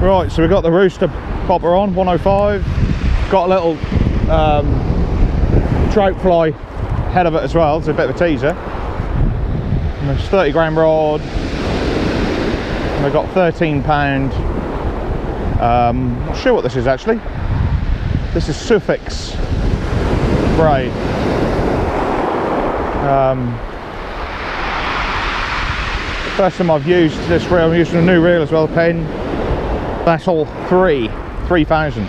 Right, so we've got the Roosta Popper on, 105. Got a little trout fly head of it as well, it's a bit of a teaser. And there's 30 gram rod. And we've got 13 pound. Not sure what this is actually. This is Suffix braid. First time I've used this reel. I'm using a new reel as well, Penn Battle 3000.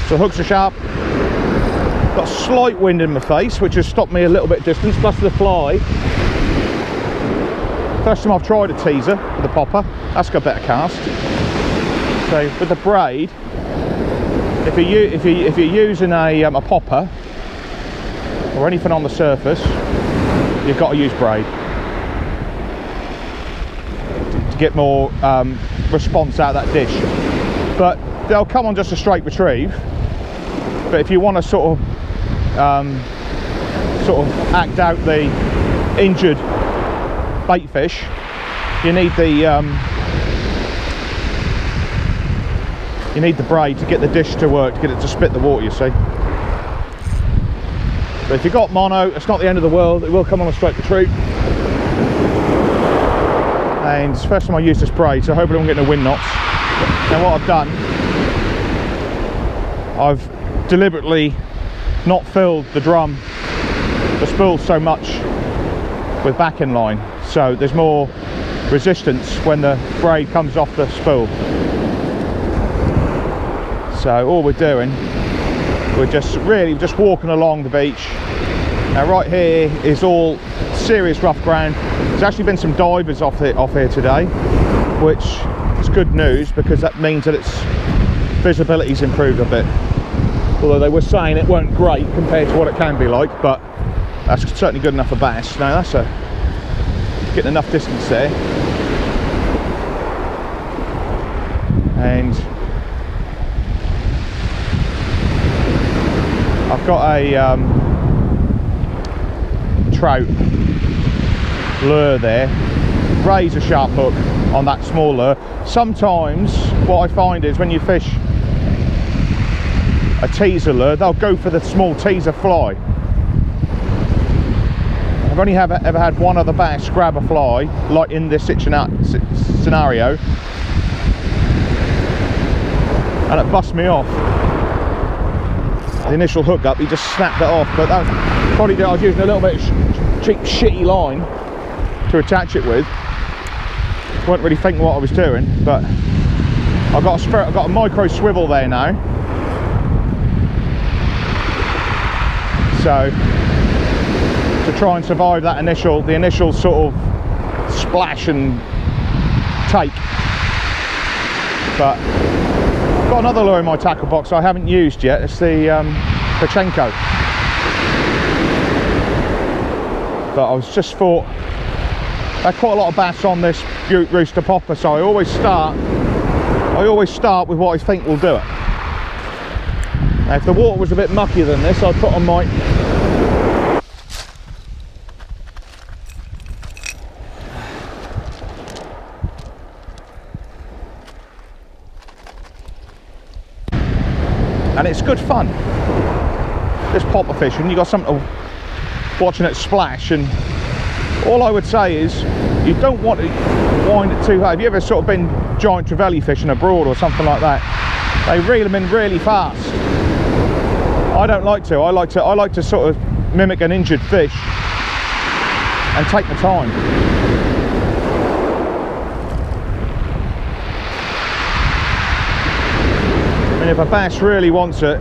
So hooks are sharp. Got a slight wind in my face, which has stopped me a little bit distance, plus the fly. First time I've tried a teaser with a popper. That's got a better cast. So with the braid, if you're using a popper or anything on the surface, you've got to use braid to get more response out of that dish. But they'll come on just a straight retrieve. But if you want to sort of act out the injured bait fish, you need the braid to get the dish to work, to get it to spit the water, you see. But if you've got mono, it's not the end of the world. It will come on a straight retrieve. And it's the first time I use this braid, so hopefully I won't get no wind knots. Now what I've done, I've deliberately not filled the drum, the spool so much with backing line, so there's more resistance when the braid comes off the spool. So all we're doing, we're just walking along the beach. Now right here is all serious rough ground. There's actually been some divers off here today, which is good news because that means that its visibility's improved a bit. Although they were saying it weren't great compared to what it can be like, but that's certainly good enough for bass. Now that's getting enough distance there. And I've got a trout lure there, razor sharp hook on that small lure. Sometimes what I find is when you fish a teaser lure, they'll go for the small teaser fly. I've only ever had one other bass grab a fly like in this scenario, and it bust me off. The initial hook up, he just snapped it off, but that was probably I was using a little bit of cheap shitty line to attach it with. Wasn't really thinking what I was doing, but I've got a micro swivel there now. So to try and survive that the initial sort of splash and take. But I've got another lure in my tackle box I haven't used yet. It's the Pachenko. But I was just thought I had quite a lot of bass on this Roosta Popper, so I always start with what I think will do it. Now, if the water was a bit muckier than this, I'd put on my and it's good fun, this popper fishing. You got something to watching it splash, and all I would say is you don't want to wind it too hard. Have you ever sort of been giant trevally fishing abroad or something like that? They reel them in really fast. I don't like to. I like to sort of mimic an injured fish and take my time. And if a bass really wants it,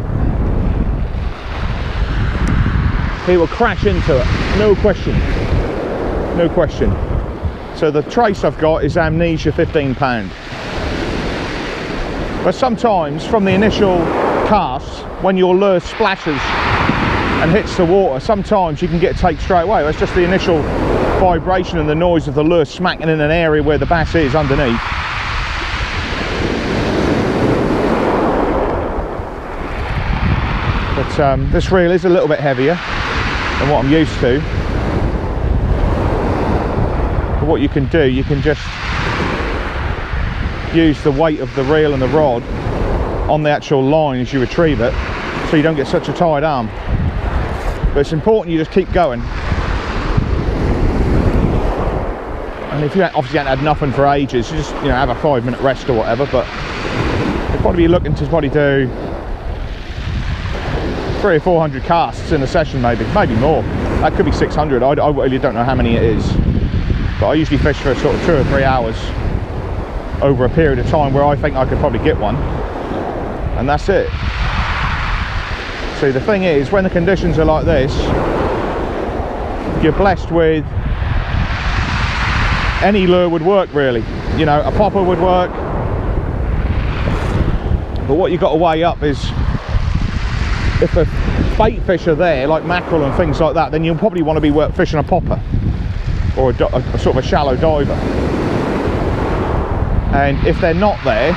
he will crash into it, no question, no question. So the trace I've got is Amnesia 15 pound. But sometimes from the initial cast, when your lure splashes and hits the water, sometimes you can get a take straight away. That's just the initial vibration and the noise of the lure smacking in an area where the bass is underneath. But this reel is a little bit heavier than what I'm used to. But what you can do, you can just use the weight of the reel and the rod on the actual line as you retrieve it, so you don't get such a tired arm. But it's important you just keep going. And if you obviously haven't had nothing for ages, you just, you know, have a 5-minute rest or whatever. But you'll probably be looking to probably do 300 or 400 casts in a session, maybe more. That could be 600. I really don't know how many it is, but I usually fish for sort of 2 or 3 hours over a period of time where I think I could probably get one, and that's it. See, the thing is, when the conditions are like this, you're blessed with any lure would work, really. You know, a popper would work, but what you've got to weigh up is, if the bait fish are there, like mackerel and things like that, then you'll probably want to be fishing a popper or a sort of a shallow diver. And if they're not there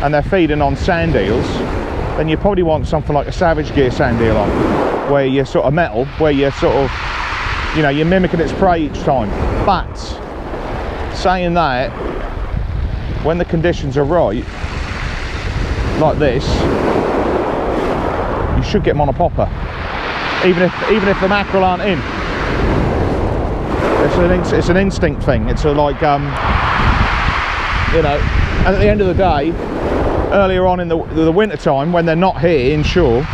and they're feeding on sand eels, then you probably want something like a Savage Gear sand eel on, where you're sort of metal, where you're sort of, you know, you're mimicking its prey each time. But saying that, when the conditions are right, like this, you should get them on a popper, even if the mackerel aren't in. It's an instinct thing. It's a, like, you know, and at the end of the day, earlier on in the winter time, when they're not here inshore,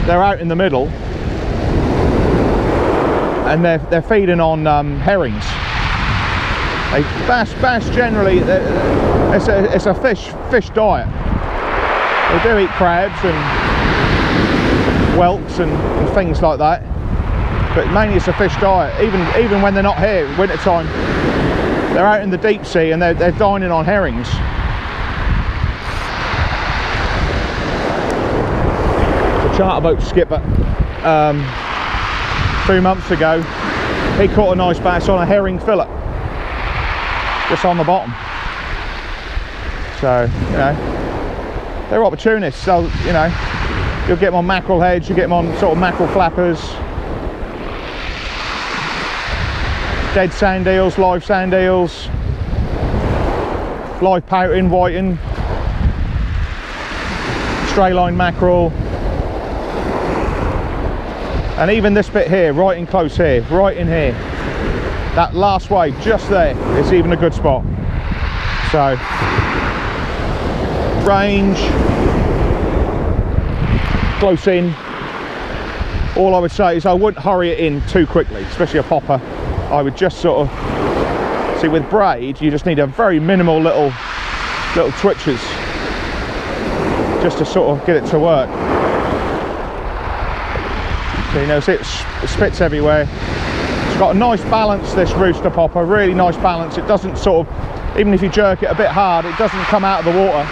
they're out in the middle, and they're feeding on herrings. Bass generally, it's a fish diet. They do eat crabs and whelks and things like that, but mainly it's a fish diet. Even when they're not here winter time, they're out in the deep sea and they're dining on herrings. The charter boat skipper 2 months ago, he caught a nice bass on a herring fillet just on the bottom. So, you know, they're opportunists. So, you know, you'll get them on mackerel heads, you get them on sort of mackerel flappers, dead sand eels, live sand eels, live pouting, whiting, stray line mackerel, and even this bit here, right in close here, right in here, that last wave just there is even a good spot. So range, close in. All I would say is I wouldn't hurry it in too quickly, especially a popper. I would just sort of, see, with braid you just need a very minimal little twitches just to sort of get it to work. So, you know, see, it spits everywhere. It's got a nice balance, this Roosta Popper, really nice balance. It doesn't sort of, even if you jerk it a bit hard, it doesn't come out of the water.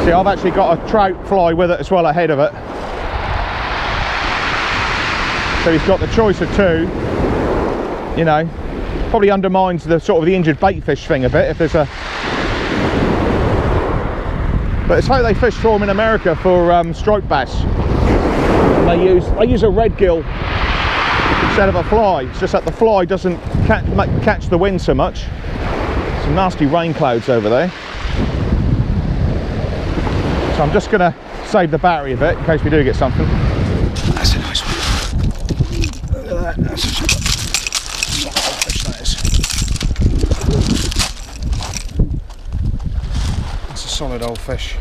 See, I've actually got a trout fly with it as well ahead of it. So he's got the choice of two. You know, probably undermines the sort of the injured bait fish thing a bit if there's a... But it's how they fish for them in America for striped bass. And they use a red gill instead of a fly. It's just that the fly doesn't catch the wind so much. Some nasty rain clouds over there. So I'm just going to save the battery a bit in case we do get something. That's a nice one. Look at that. That's a solid fish, that is. That's a solid old fish.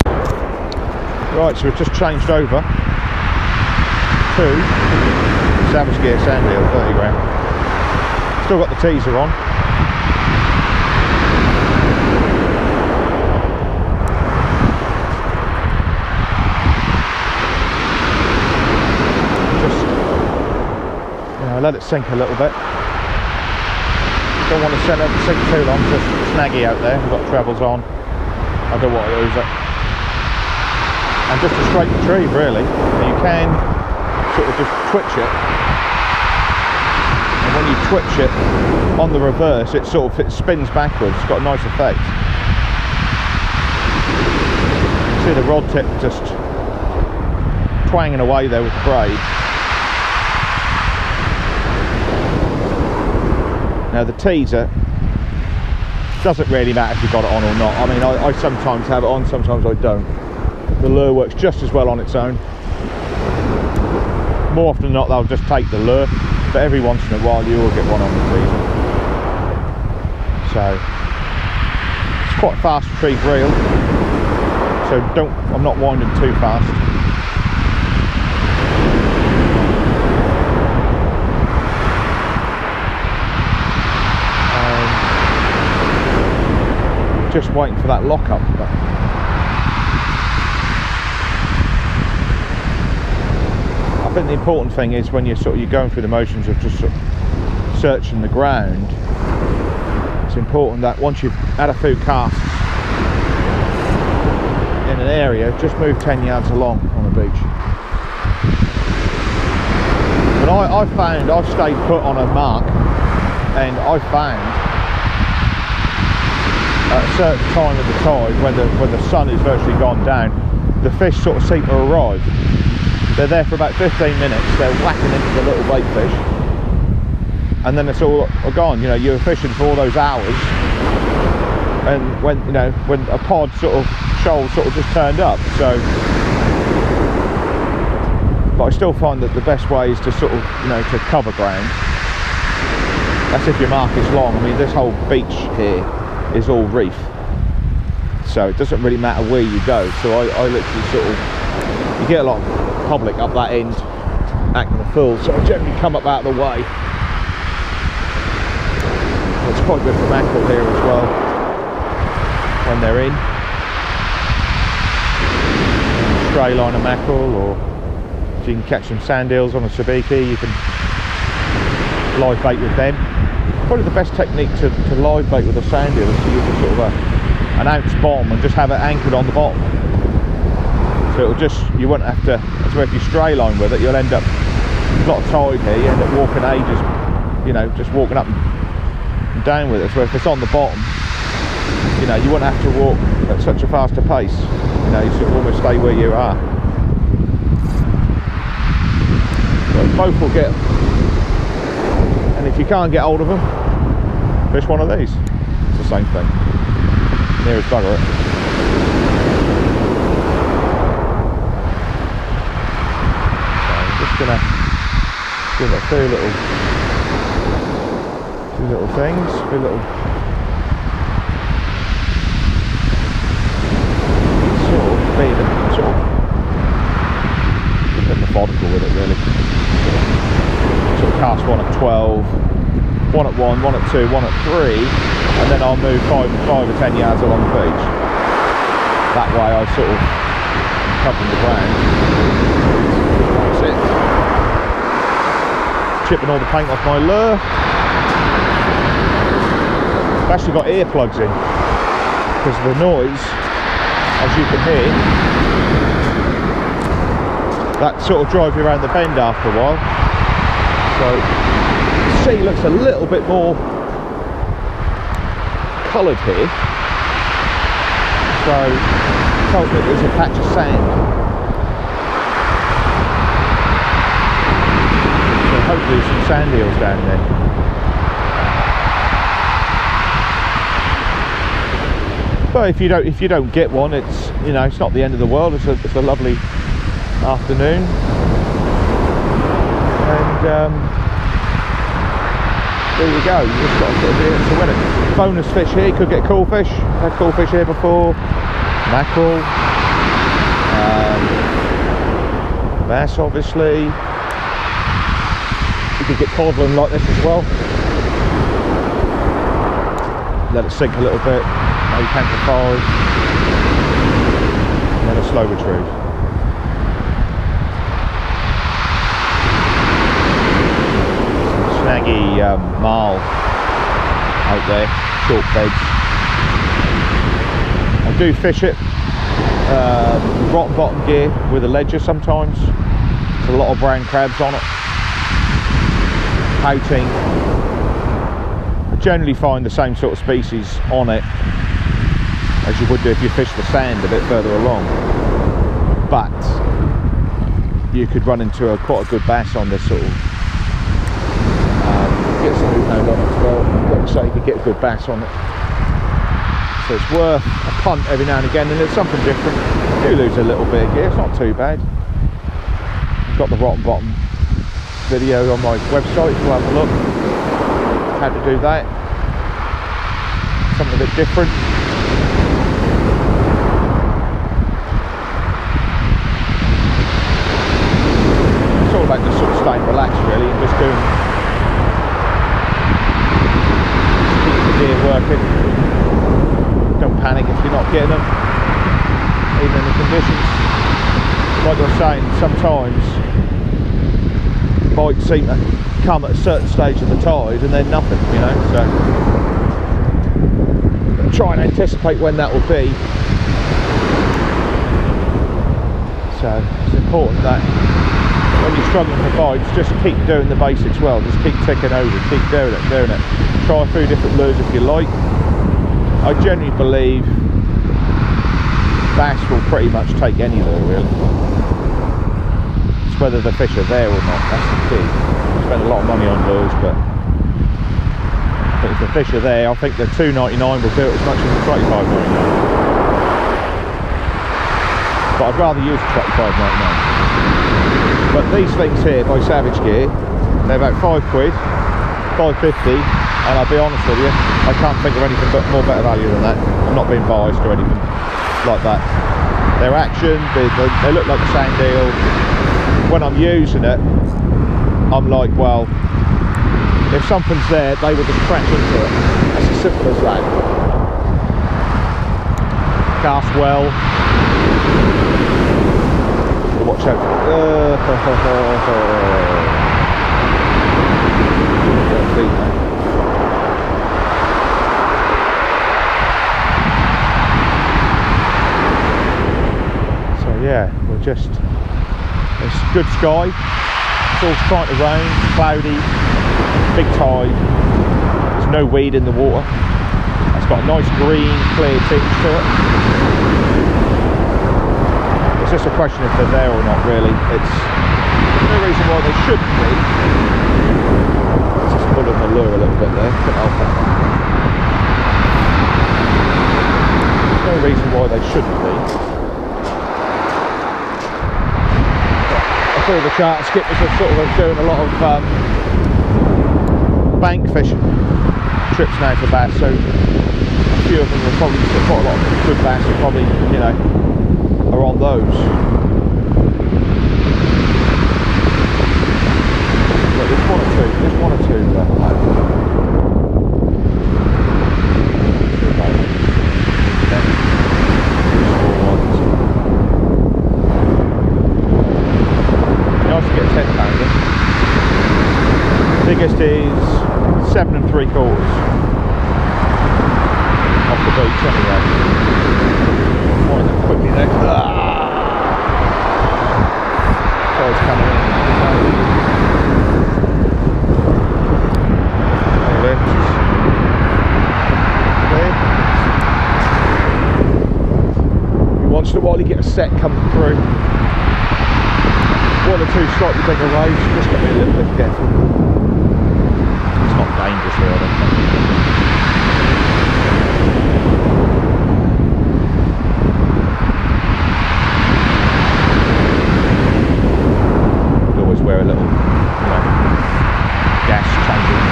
Right, so we've just changed over to Savage Gear sand eel, 30 gram. Still got the teaser on. Let it sink a little bit. Don't want to sink too long, just snaggy out there. We've got trebles on. I don't want to lose it. And just a straight retrieve, really. You can sort of just twitch it. And when you twitch it on the reverse, it sort of spins backwards. It's got a nice effect. You see the rod tip just twanging away there with the braid. Now the teaser Doesn't really matter if you've got it on or not. I mean, I sometimes have it on, sometimes I don't. The lure works just as well on its own. More often than not, they'll just take the lure, but every once in a while you will get one on retrieval. So it's quite a fast retrieve reel, so I'm not winding too fast. Just waiting for that lock up. I think the important thing is when you're going through the motions of just sort of searching the ground, it's important that once you've had a few casts in an area, just move 10 yards along on the beach. But I found I've stayed put on a mark, and I found at a certain time of the tide, when the sun is virtually gone down, the fish sort of seem to arrive. They're there for about 15 minutes, they're whacking into the little bait fish, and then it's all gone. You know, you were fishing for all those hours, and when a pod shoal sort of just turned up. So, but I still find that the best way is to to cover ground. That's if your mark is long. I mean, this whole beach here is all reef, so it doesn't really matter where you go. So I literally you get a lot of public up that end acting a fool, so I generally come up out of the way. It's quite good for mackerel here as well when they're in. Stray line of mackerel, or so you can catch some sand eels on a sabiki, you can live bait with them. Probably the best technique to live bait with a sand eel is to use an ounce bomb and just have it anchored on the bottom. So you won't have to, so if you stray line with it, you'll end up, a lot of tide here, you end up walking ages, just walking up and down with it. So if it's on the bottom, you won't have to walk at such a faster pace. You almost stay where you are. But both will get, and if you can't get hold of them, fish one of these. It's the same thing. Nearest bugger it. Gonna give it a few little things, a little being a bit methodical with it, really. Cast one at 12, one at 1, one at 2, one at 3, and then I'll move 5 or 10 yards along the beach. That way I covering the ground. That's it. Chipping all the paint off my lure. I've actually got earplugs in because of the noise, as you can hear. That drives you around the bend after a while. So the sea looks a little bit more coloured here. So it tells me there's a patch of sand. Hopefully some sand eels down there. But if you don't get one, it's it's not the end of the world. It's a lovely afternoon, and there you go. You just got to be in it to win it. Bonus fish here. Could get cool fish. Had cool fish here before. Mackerel, bass, obviously. You could get codlin like this as well. Let it sink a little bit, maybe count to 5, and then a slow retrieve. Some snaggy marl out there, short beds. I do fish it rotten bottom gear with a ledger sometimes. There's a lot of brown crabs on it. Pouting. I generally find the same sort of species on it as you would do if you fish the sand a bit further along, but you could run into quite a good bass on this get some hook hound on it as well. Like I say, you could get a good bass on it. So it's worth a punt every now and again, and it's something different. You do lose a little bit of gear, it's not too bad. I've got the rotten bottom video on my website if you have a look. How to do that. Something a bit different. It's all about just sort of staying relaxed really, and just doing, keep the gear working. Don't panic if you're not getting them, even in the conditions. Like you're saying, sometimes bikes seem to come at a certain stage of the tide and then nothing, you know, so try and anticipate when that will be. So it's important that when you're struggling for bikes, just keep doing the basics well, just keep ticking over, keep doing it. Try a few different lures if you like. I genuinely believe bass will pretty much take any lure really. It's whether the fish are there or not, that's the key. I spend a lot of money on lures, but if the fish are there, I think the $2.99 will do it as much as the $25.99. But I'd rather use the $25.99. But these things here by Savage Gear, they're about £5, $5.50. And I'll be honest with you, I can't think of anything but more better value than that. I'm not being biased or anything like that. Their action, they look like the same deal. When I'm using it, I'm like, well, if something's there, they will just crash into it. It's as simple as that. Cast well. Watch out. Yeah, we're just, it's good sky, it's all starting to rain, cloudy, big tide, there's no weed in the water, it's got a nice green, clear tinge to it. It's just a question if they're there or not really. There's no reason why they shouldn't be. Let's just pull on the lure a little bit there, there's no reason why they shouldn't be. All the charter skippers are sort of doing a lot of bank fishing trips now for bass, so a few of them are probably, quite a lot of good bass are probably, you know, are on those. But there's one or two Biggest is 7 3/4 off the beach anyway. Wind them quickly there. Tide's coming in. Once in a while you get a set coming through. One or two slightly bigger waves, just got to be a little bit careful. It's not dangerous here, I don't think. You'd always wear a little, you know, gas changing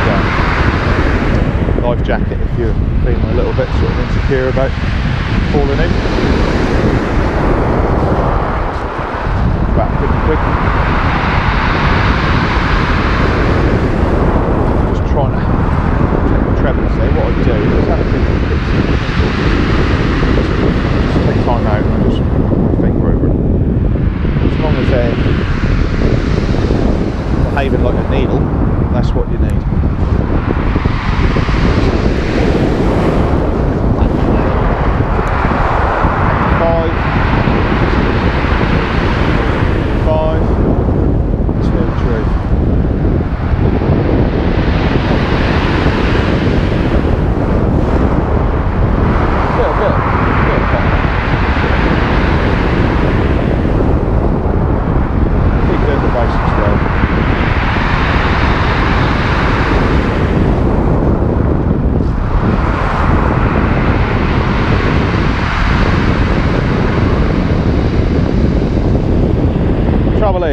life jacket if you're feeling a little bit sort of insecure about falling in. About 50 quid. Just trying to check the trebles there. What I do is have a think of bits. Just take time out and just put my finger over it. As long as they're behaving like a needle, that's what you need.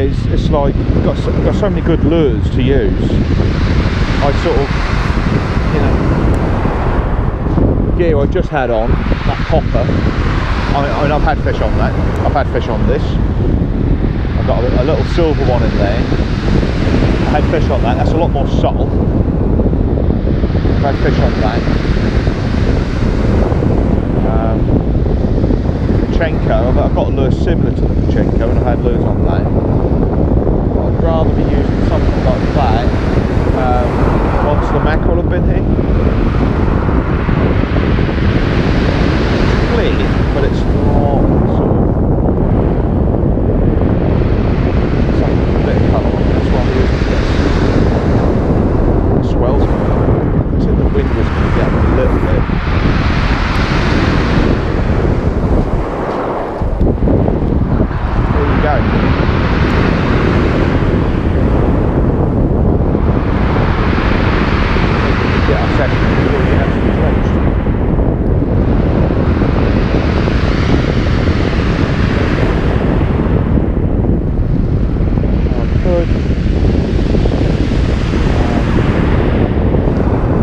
it's like we've got so many good lures to use. I sort of, you know, the gear I just had on, that popper, I mean I've had fish on that, I've had fish on this, I've got a little silver one in there, I had fish on that, that's a lot more subtle, I've had fish on that. Chenko, I've got a lure similar to the Chenko and I've had lures on that. But I'd rather be using something like that once the mackerel have been here. It's clear, but it's not sort of something with a bit of colour on it. That's why I'm using this. It swells me. So the wind was going to get a little bit. Go. Get our session before we actually drenched. Good.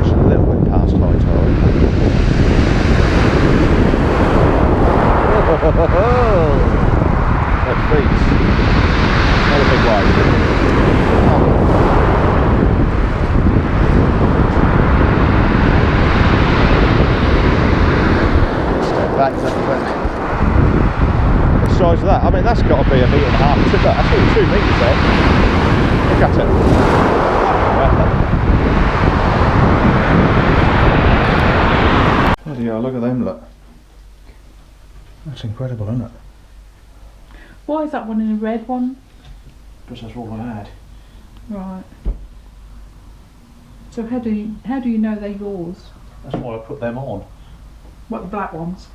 Just a little bit past high tide. That freaks. Not a big wave. Step back a little bit. The size of that, I mean that's got to be 1.5 meters. That's only 2 metres there. Look at it. Bloody hell, look at them, look. That's incredible, isn't it? Why is that one in a red one? Because that's all I had. Right. So how do you know they're yours? That's why I put them on. What, the black ones?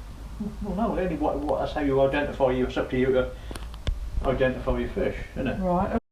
Well, no, only what that's how you identify you. It's up to you to identify your fish, isn't it? Right.